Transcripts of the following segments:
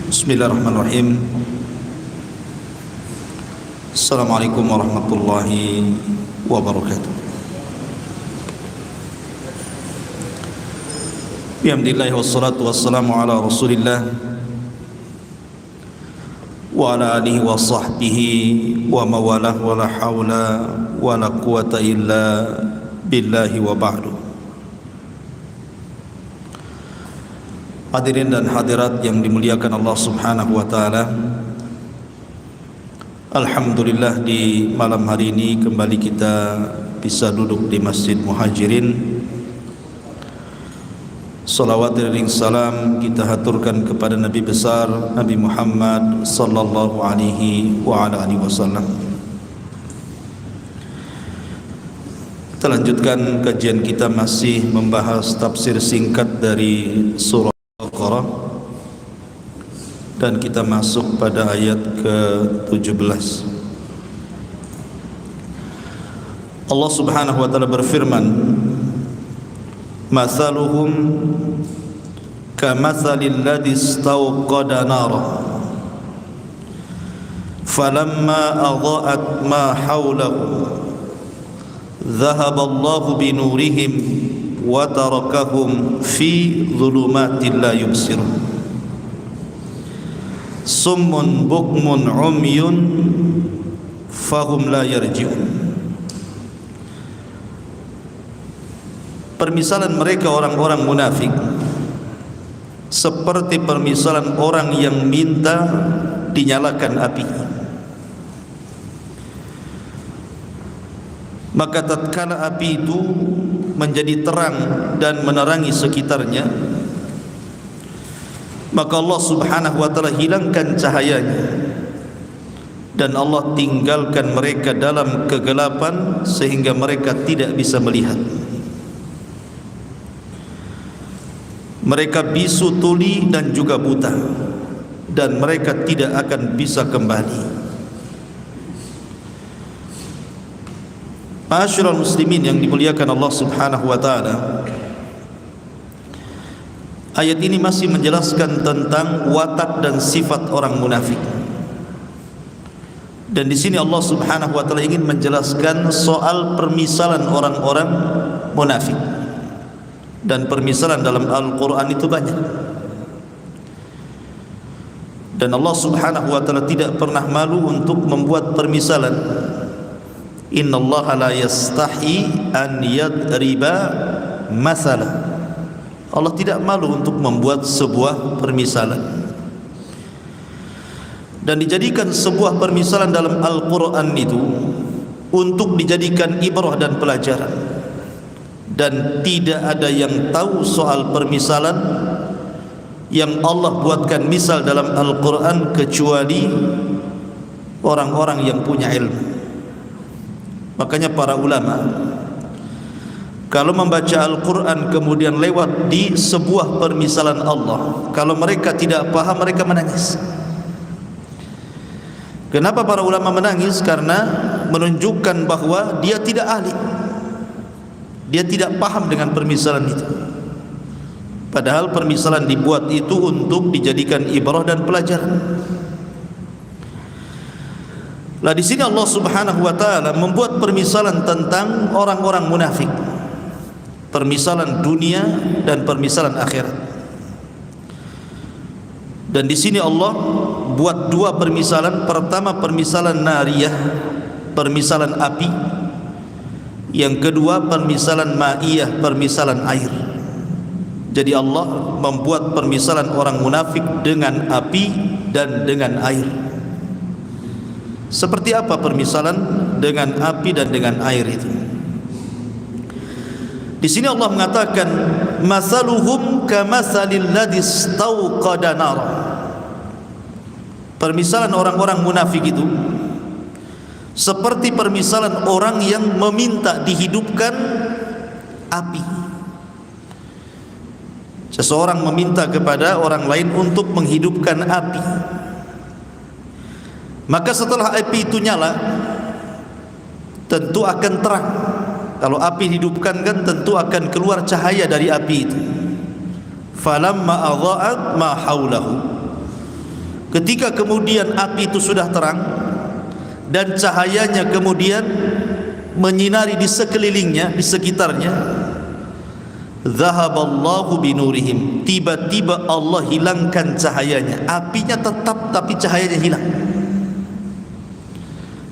Bismillahirrahmanirrahim. Assalamualaikum warahmatullahi wabarakatuh. Bihamdillah wassalatu wassalamu ala Rasulillah wa ala alihi wa sahbihi wa mawalah wa la hawla wa la quwata illa billahi wa ba'du. Hadirin dan hadirat yang dimuliakan Allah Subhanahu wa taala. Alhamdulillah, di malam hari ini kembali kita bisa duduk di Masjid Muhajirin. Salawat dan salam kita haturkan kepada Nabi besar Nabi Muhammad sallallahu alaihi wa ala alihi wasallam. Kita lanjutkan kajian kita, masih membahas tafsir singkat dari surah Al-Baqarah, dan kita masuk pada ayat ke-17. Allah Subhanahu wa taala berfirman, "Mathaluhum kamathalil ladzi istawqada nara falamma adha'at ma hawlahu dhahaba Allahu bi nurihim wa tarakahum fi dhulumatin la yubsirun summun bukmun umyun fahum la yarji'un." Permisalan mereka orang-orang munafik seperti permisalan orang yang minta dinyalakan api. Maka tatkala api itu menjadi terang dan menerangi sekitarnya, maka Allah Subhanahu wa taala hilangkan cahayanya dan Allah tinggalkan mereka dalam kegelapan sehingga mereka tidak bisa melihat. Mereka bisu tuli dan juga buta, dan mereka tidak akan bisa kembali. Ma'asyiral muslimin yang dimuliakan Allah Subhanahu wa taala, ayat ini masih menjelaskan tentang watak dan sifat orang munafik. Dan di sini Allah Subhanahu wa taala ingin menjelaskan soal permisalan orang-orang munafik. Dan permisalan dalam Al-Quran itu banyak. Dan Allah Subhanahu wa taala tidak pernah malu untuk membuat permisalan. Innallaha la yastahi an yadriba mathala. Allah tidak malu untuk membuat sebuah permisalan. Dan dijadikan sebuah permisalan dalam Al-Quran itu untuk dijadikan ibrah dan pelajaran. Dan tidak ada yang tahu soal permisalan yang Allah buatkan misal dalam Al-Quran kecuali orang-orang yang punya ilmu. Makanya para ulama kalau membaca Al-Quran kemudian lewat di sebuah permisalan Allah, kalau mereka tidak paham mereka menangis. Kenapa para ulama menangis? Karena menunjukkan bahwa dia tidak ahli, dia tidak paham dengan permisalan itu. Padahal permisalan dibuat itu untuk dijadikan ibrah dan pelajaran. Lah di sini Allah Subhanahu wa taala membuat permisalan tentang orang-orang munafik. Permisalan dunia dan permisalan akhirat. Dan di sini Allah buat dua permisalan. Pertama permisalan nariyah, permisalan api. Yang kedua permisalan ma'iyah, permisalan air. Jadi Allah membuat permisalan orang munafik dengan api dan dengan air. Seperti apa permisalan dengan api dan dengan air itu? Di sini Allah mengatakan masaluhum kamathalil ladzi istawqada nar. Permisalan orang-orang munafik itu seperti permisalan orang yang meminta dihidupkan api. Seseorang meminta kepada orang lain untuk menghidupkan api. Maka setelah api itu nyala, tentu akan terang. Kalau api dihidupkan kan tentu akan keluar cahaya dari api itu. Falamma adha'at ma haulahu. ketika kemudian api itu sudah terang dan cahayanya kemudian menyinari di sekelilingnya, di sekitarnya, zahaballahu binurihim, tiba-tiba Allah hilangkan cahayanya. Apinya tetap tapi cahayanya hilang.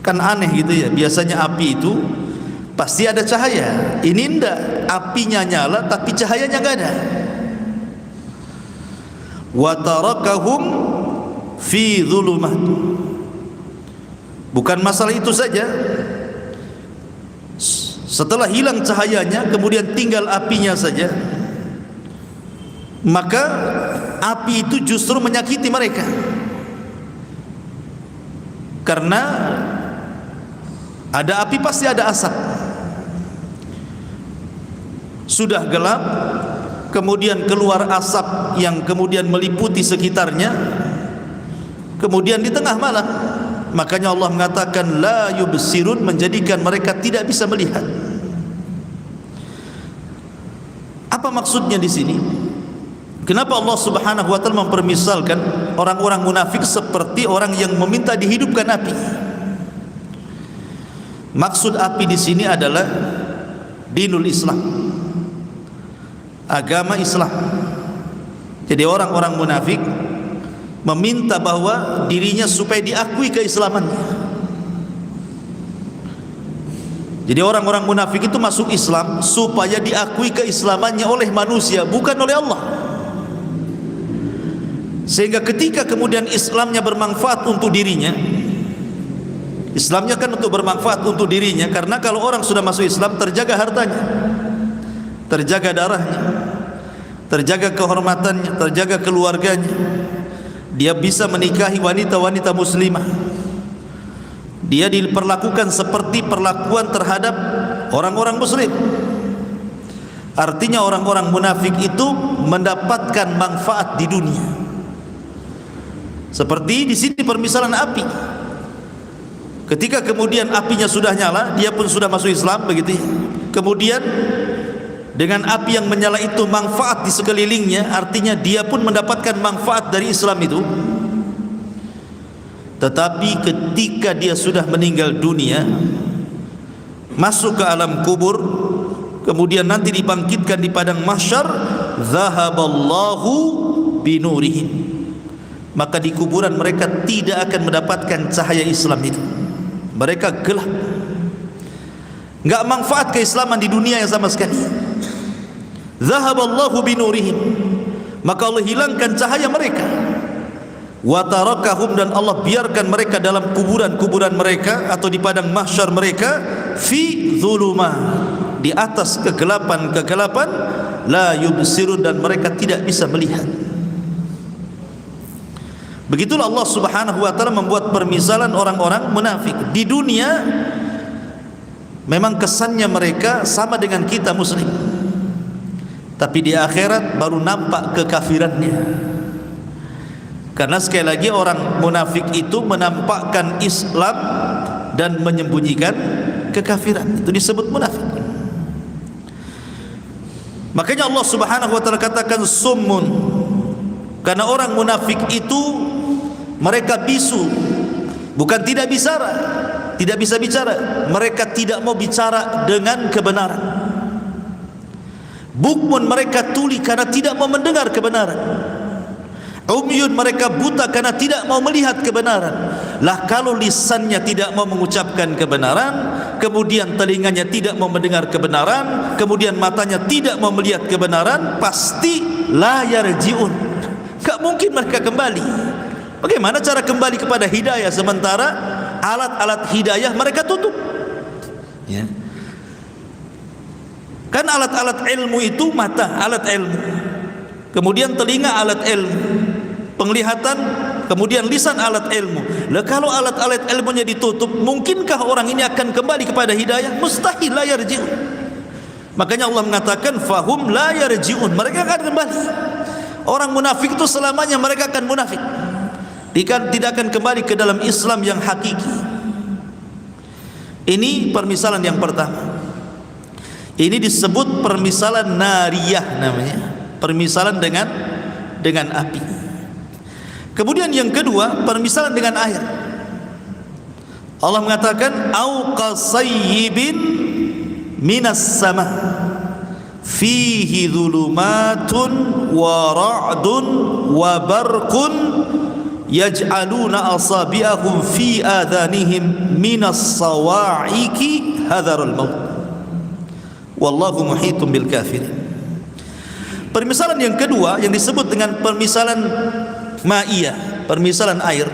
Kan aneh gitu ya, biasanya api itu pasti ada cahaya. Ini enggak, apinya nyala tapi cahayanya enggak ada. Wa tarakahum fi dhulumat. Bukan masalah itu saja, setelah hilang cahayanya kemudian tinggal apinya saja, maka api itu justru menyakiti mereka. Karena ada api pasti ada asap. Sudah gelap, kemudian keluar asap yang kemudian meliputi sekitarnya, kemudian di tengah malam, makanya Allah mengatakan la yubsirun, menjadikan mereka tidak bisa melihat. Apa maksudnya di sini? Kenapa Allah Subhanahu wa taala mempermisalkan orang-orang munafik seperti orang yang meminta dihidupkan api? Maksud api di sini adalah dinul Islam, agama Islam. Jadi orang-orang munafik meminta bahwa dirinya supaya diakui keislamannya. Jadi orang-orang munafik itu masuk Islam supaya diakui keislamannya oleh manusia, bukan oleh Allah. Sehingga ketika kemudian Islamnya bermanfaat untuk dirinya, Islamnya kan untuk bermanfaat untuk dirinya, karena kalau orang sudah masuk Islam terjaga hartanya, terjaga darahnya, terjaga kehormatannya, terjaga keluarganya. Dia bisa menikahi wanita-wanita muslimah. Dia diperlakukan seperti perlakuan terhadap orang-orang muslim. Artinya orang-orang munafik itu mendapatkan manfaat di dunia. Seperti di sini permisalan api. Ketika kemudian apinya sudah nyala, dia pun sudah masuk Islam, begitu ya. Kemudian dengan api yang menyala itu manfaat di sekelilingnya, artinya dia pun mendapatkan manfaat dari Islam itu. Tetapi ketika dia sudah meninggal dunia, masuk ke alam kubur, kemudian nanti dibangkitkan di padang mahsyar, zahaballahu binurihim, maka di kuburan mereka tidak akan mendapatkan cahaya Islam itu. Mereka gelap, enggak manfaat keislaman di dunia yang sama sekali. Zahaballahu binurihim, maka Allah hilangkan cahaya mereka. Wa tarakahum, dan Allah biarkan mereka dalam kuburan-kuburan mereka atau di padang mahsyar mereka, fi dhulumah, di atas kegelapan-kegelapan, la yubsirun, dan mereka tidak bisa melihat. Begitulah Allah Subhanahu wa taala membuat permisalan orang-orang munafik. Di dunia memang kesannya mereka sama dengan kita muslim, tapi di akhirat baru nampak kekafirannya. Karena sekali lagi orang munafik itu menampakkan Islam dan menyembunyikan kekafiran. Itu disebut munafik. Makanya Allah Subhanahu wa taala katakan summun, karena orang munafik itu mereka bisu, bukan tidak bicara, tidak bisa bicara, mereka tidak mau bicara dengan kebenaran. Bukmun, mereka tuli karena tidak mau mendengar kebenaran. Umyun, mereka buta karena tidak mau melihat kebenaran. Lah kalau lisannya tidak mau mengucapkan kebenaran, kemudian telinganya tidak mau mendengar kebenaran, kemudian matanya tidak mau melihat kebenaran, pasti la yarji'un, enggak mungkin mereka kembali. Bagaimana cara kembali kepada hidayah sementara alat-alat hidayah mereka tutup? Ya. Kan alat-alat ilmu itu mata, alat ilmu. Kemudian telinga, alat ilmu. Penglihatan, kemudian lisan, alat ilmu. Lah kalau alat-alat ilmunya ditutup, mungkinkah orang ini akan kembali kepada hidayah? Mustahil, la yarji'un. Makanya Allah mengatakan fahum la yarji'un, mereka akan kembali. Orang munafik itu selamanya mereka akan munafik, tidak akan kembali ke dalam Islam yang hakiki. Ini permisalan yang pertama. Ini disebut permisalan nariyah namanya, permisalan dengan api. Kemudian yang kedua, permisalan dengan air. Allah mengatakan au qasayyibin minas sama fihi dhulumatun wa ra'dun wa barqun yaj'aluna asabi'ahum fi adhanihim minas sawa'iqi hadharul maut wallahu muhitum bil kafirin. Permisalan yang kedua yang disebut dengan permisalan ma'iyah, permisalan air,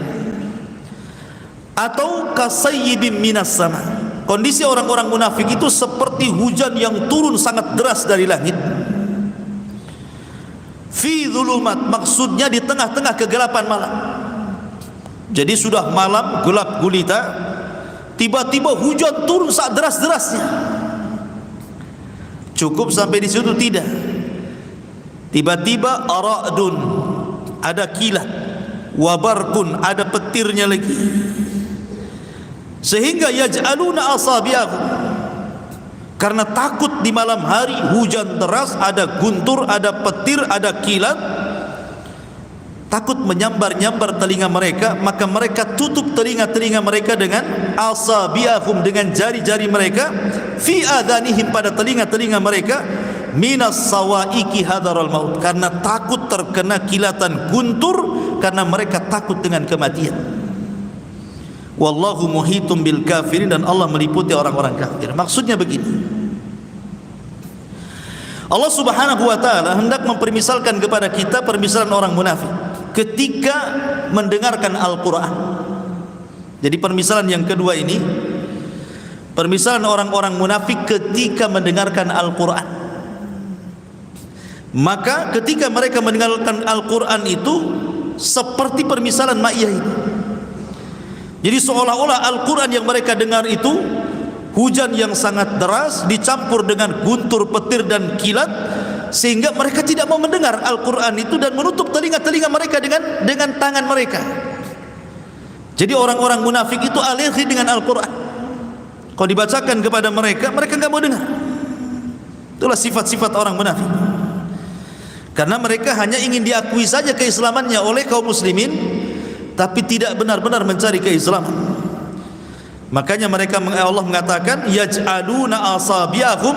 atau kasayyibin minas sama. Kondisi orang-orang munafik itu seperti hujan yang turun sangat deras dari langit. Fi dhulumat, maksudnya di tengah-tengah kegelapan malam. Jadi sudah malam gelap gulita, tiba-tiba hujan turun sangat deras-derasnya. Cukup sampai di situ? Tidak. Tiba-tiba aradun, ada kilat, wabarkun, ada petirnya lagi, sehingga yaj'aluna asabi'ahum, karena takut di malam hari hujan deras, ada guntur, ada petir, ada kilat, takut menyambar-nyambar telinga mereka, maka mereka tutup telinga-telinga mereka dengan asabi'ahum, dengan jari-jari mereka, fi adhanihim, pada telinga-telinga mereka, minas sawaiki hadaral maut, karena takut terkena kilatan guntur, karena mereka takut dengan kematian. Wallahu muhitum bil kafirin, dan Allah meliputi orang-orang kafir. Maksudnya begini, Allah subhanahu wa ta'ala hendak mempermisalkan kepada kita permisalan orang munafik ketika mendengarkan Al-Quran. Jadi permisalan yang kedua ini, permisalan orang-orang munafik ketika mendengarkan Al-Quran. Maka ketika mereka mendengarkan Al-Quran itu seperti permisalan ma'iyah ini. Jadi seolah-olah Al-Quran yang mereka dengar itu hujan yang sangat deras dicampur dengan guntur, petir dan kilat, sehingga mereka tidak mau mendengar Al-Quran itu dan menutup telinga-telinga mereka dengan tangan mereka. Jadi orang-orang munafik itu alergi dengan Al-Quran. Kalau dibacakan kepada mereka, mereka enggak mau dengar. Itulah sifat-sifat orang munafik. Karena mereka hanya ingin diakui saja keislamannya oleh kaum muslimin, tapi tidak benar-benar mencari keislaman. Makanya mereka, Allah mengatakan yaj'aluna asabi'ahum,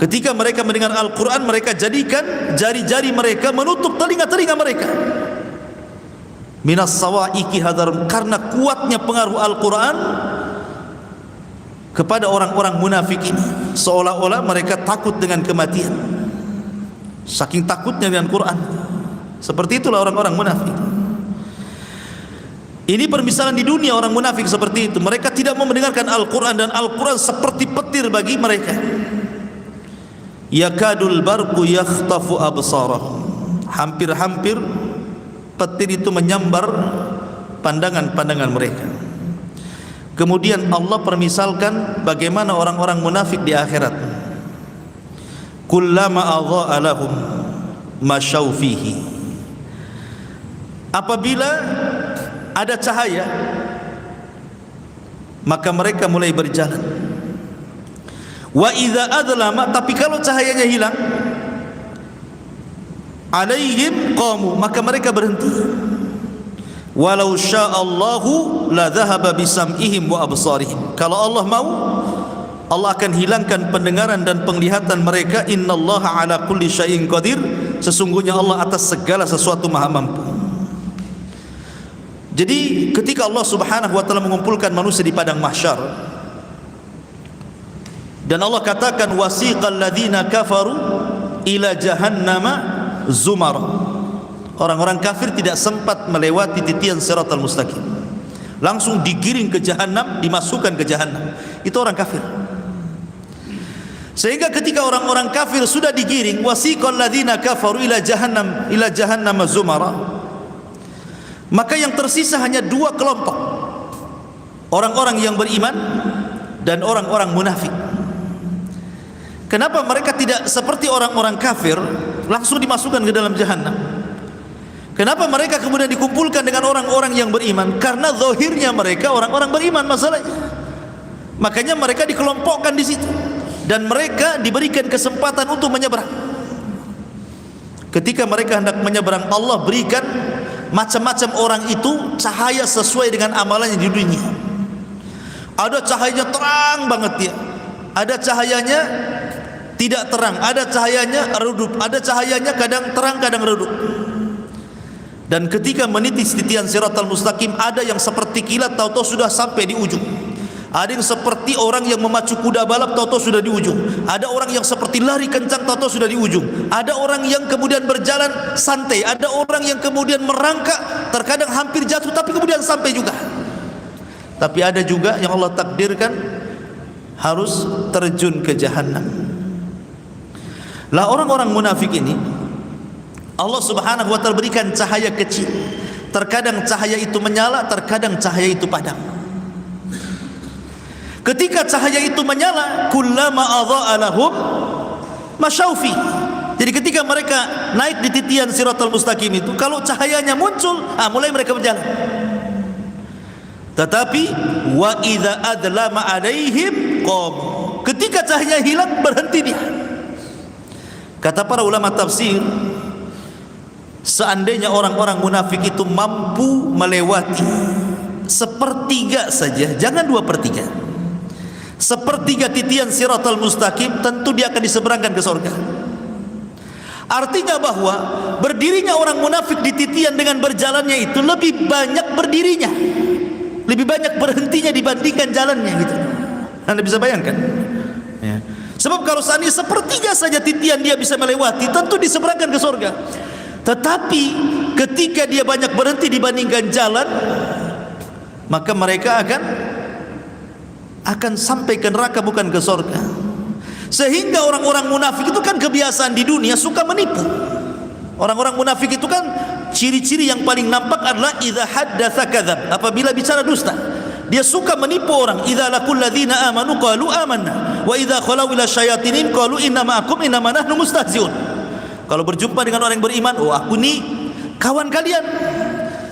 ketika mereka mendengar Al-Quran, mereka jadikan jari-jari mereka menutup telinga-telinga mereka. Minas sawaiki hadar, karena kuatnya pengaruh Al-Quran kepada orang-orang munafik ini, seolah-olah mereka takut dengan kematian. Saking takutnya dengan Quran. Seperti itulah orang-orang munafik. Ini permisalan di dunia orang munafik seperti itu. Mereka tidak mau mendengarkan Al-Quran, dan Al-Quran seperti petir bagi mereka. Yakadul barqu yakhtafu absarahum, hampir-hampir petir itu menyambar pandangan-pandangan mereka. Kemudian Allah permisalkan bagaimana orang-orang munafik di akhirat. Kullama adha'a lahum masyaw fihi, apabila ada cahaya maka mereka mulai berjalan. Wa idza adlama, tapi kalau cahayanya hilang, alaihim qamu, maka mereka berhenti. Walau sya'allahu la dhahaba bisam'ihim wa absarihim, kalau Allah mau, Allah akan hilangkan pendengaran dan penglihatan mereka. Innallaha ala kulli syai'in qadir, sesungguhnya Allah atas segala sesuatu maha mampu. Jadi ketika Allah subhanahu wa ta'ala mengumpulkan manusia di padang mahsyar, dan Allah katakan wasiqal ladzina kafaru ila jahannama zumara, orang-orang kafir tidak sempat melewati titian siratal mustaqim, langsung digiring ke jahanam, dimasukkan ke jahanam. Itu orang kafir. Sehingga ketika orang-orang kafir sudah digiring, wasiqal ladzina kafaru ila jahannam zumara, maka yang tersisa hanya dua kelompok, orang-orang yang beriman dan orang-orang munafik. Kenapa mereka tidak seperti orang-orang kafir langsung dimasukkan ke dalam jahanam? Kenapa mereka kemudian dikumpulkan dengan orang-orang yang beriman? Karena zahirnya mereka orang-orang beriman masalahnya. Makanya mereka dikelompokkan di situ, dan mereka diberikan kesempatan untuk menyeberang. Ketika mereka hendak menyeberang, Allah berikan macam-macam orang itu cahaya sesuai dengan amalannya di dunia. Ada cahayanya terang banget dia, ada cahayanya tidak terang, ada cahayanya redup, ada cahayanya kadang terang kadang redup. Dan ketika meniti titian siratal mustaqim, ada yang seperti kilat tahu-tahu sudah sampai di ujung. Ada yang seperti orang yang memacu kuda balap tahu-tahu sudah di ujung. Ada orang yang seperti lari kencang tahu-tahu sudah di ujung. Ada orang yang kemudian berjalan santai, ada orang yang kemudian merangkak, terkadang hampir jatuh tapi kemudian sampai juga. Tapi ada juga yang Allah takdirkan harus terjun ke jahanam. Lah orang-orang munafik ini Allah Subhanahu wa taala berikan cahaya kecil. Terkadang cahaya itu menyala, terkadang cahaya itu padam. Ketika cahaya itu menyala, kullama adha'a lahum masyaufi. Jadi ketika mereka naik di titian siratal mustaqim itu, kalau cahayanya muncul, mulai mereka berjalan. Tetapi wa idza adlama alaihim qam. Ketika cahaya hilang, berhenti dia. Kata para ulama tafsir, seandainya orang-orang munafik itu mampu melewati sepertiga saja, jangan 2/3, sepertiga titian siratal mustaqim, tentu dia akan diseberangkan ke surga. Artinya bahwa berdirinya orang munafik di titian dengan berjalannya itu lebih banyak berdirinya, lebih banyak berhentinya dibandingkan jalannya gitu. Anda bisa bayangkan ya. Sebab kalau seandainya sepertiga saja titian dia bisa melewati, tentu diseberangkan ke surga. Tetapi ketika dia banyak berhenti dibandingkan jalan, maka mereka akan sampai ke neraka, bukan ke surga. Sehingga orang-orang munafik itu kan kebiasaan di dunia suka menipu. Orang-orang munafik itu kan ciri-ciri yang paling nampak adalah idza haddatsa kadzab, apabila bicara dusta. Dia suka menipu orang. Idza laqul ladzina amanu qalu amanna wa idza khalau ila syayatinin qalu inna ma'akum innama nahnu mustahzi'un. Kalau berjumpa dengan orang yang beriman, aku ni kawan kalian.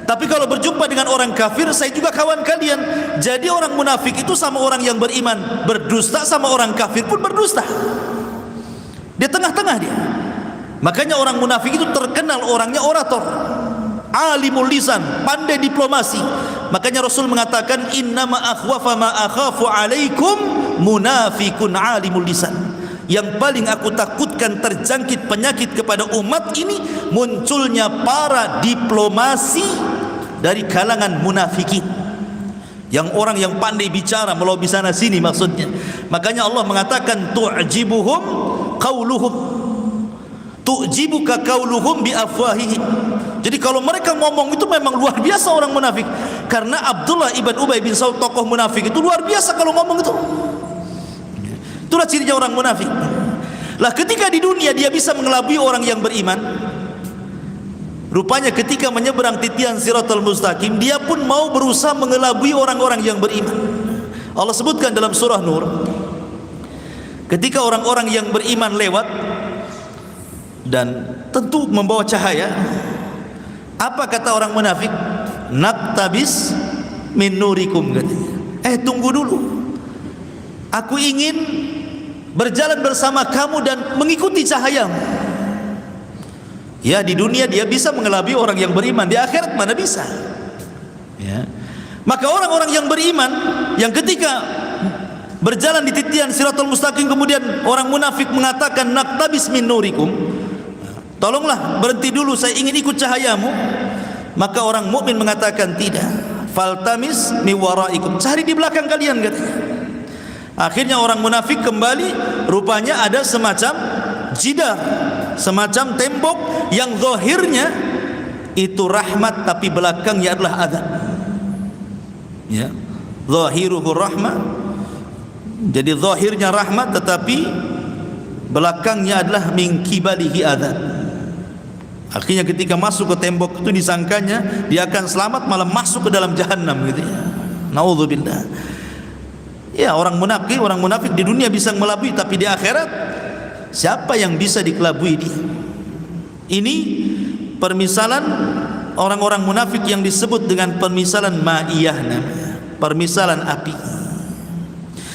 Tapi kalau berjumpa dengan orang kafir, saya juga kawan kalian. Jadi orang munafik itu sama orang yang beriman berdusta, sama orang kafir pun berdusta. Dia tengah-tengah dia. Makanya orang munafik itu terkenal orangnya orator, alimul lisan, pandai diplomasi. Makanya Rasul mengatakan innama akhwafa ma akhafu alaikum munafikun alimul lisan. Yang paling aku takutkan terjangkit penyakit kepada umat ini munculnya para diplomasi dari kalangan munafikin, yang orang yang pandai bicara melobi sana sini maksudnya. Makanya Allah mengatakan tu'jibuhum qauluhum, tu'jibuka qauluhum bi afwahihim. Jadi kalau mereka ngomong itu memang luar biasa orang munafik. Karena Abdullah ibn Ubay bin Salul, tokoh munafik itu luar biasa kalau ngomong itu. Itulah cirinya orang munafik. Lah ketika di dunia dia bisa mengelabui orang yang beriman, rupanya ketika menyeberang titian siratal mustaqim, dia pun mau berusaha mengelabui orang-orang yang beriman. Allah sebutkan dalam surah Nur, ketika orang-orang yang beriman lewat dan tentu membawa cahaya, apa kata orang munafik? Naktabis min nurikum, katanya. Tunggu dulu, aku ingin berjalan bersama kamu dan mengikuti cahayamu. Ya, di dunia dia bisa mengelabui orang yang beriman, di akhirat mana bisa ya. Maka orang-orang yang beriman yang ketika berjalan di titian siratal mustaqim, kemudian orang munafik mengatakan naktabis min nurikum, tolonglah berhenti dulu, saya ingin ikut cahayamu. Maka orang mukmin mengatakan tidak, faltamis mi waraikum, cari di belakang kalian, katanya. Akhirnya orang munafik kembali, rupanya ada semacam jidar, semacam tembok yang zahirnya itu rahmat tapi belakangnya adalah azab. Ya, zahiruhu rahmah. Jadi zahirnya rahmat tetapi belakangnya adalah min kibalihi azab. Akhirnya ketika masuk ke tembok itu disangkanya dia akan selamat, malah masuk ke dalam jahanam gitu ya. Nauzubillah. Ya, orang munafik di dunia bisa melabui, tapi di akhirat siapa yang bisa dikelabui dia? Ini permisalan orang-orang munafik yang disebut dengan permisalan ma'iyah namanya, permisalan api.